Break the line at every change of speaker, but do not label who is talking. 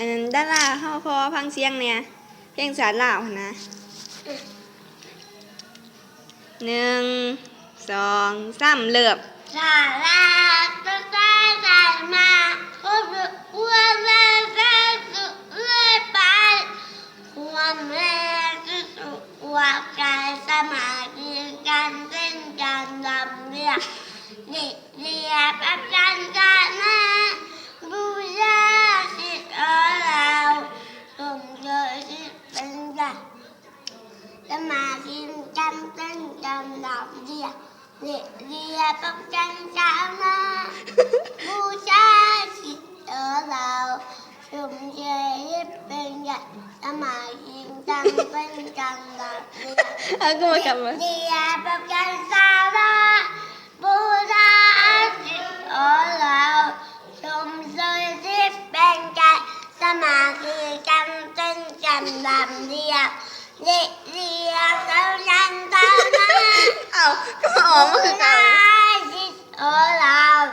อันนั้นดาราเฮาขอฟังเสียงเนี่ยเพลงสารลาวหั่นนะ1 2 3เริ่ม
สาราตั้งแต่ใส่มาก็จะอ้วนแม่แม่สุดเลื่อยไปความแม่ที่สุดว่าใจสมาธิการเต้นการดำเรียกเด็กเรียบอาจารย์การแม่บูชาสิทธิ์เราสมเด็จที่เป็นกันสมาธิการเต้นการดำเรียกเรียบปักจันทร์มาบูชาสิทธิ์เราชมเชยเป็นใหญ่สมัยยิงจังเป็นจังหลับเรีย
เอาก็มากลับมา
เรียบปักจันทร์มาบูชาสิทธิ์เราชมเชยที่เป็นใหญ่สมัยยิงจังเป็นจังหลับเรียบเรียบเรียบเจ้าจันทร์มา
เอ้าก็มาออกมาคือกัน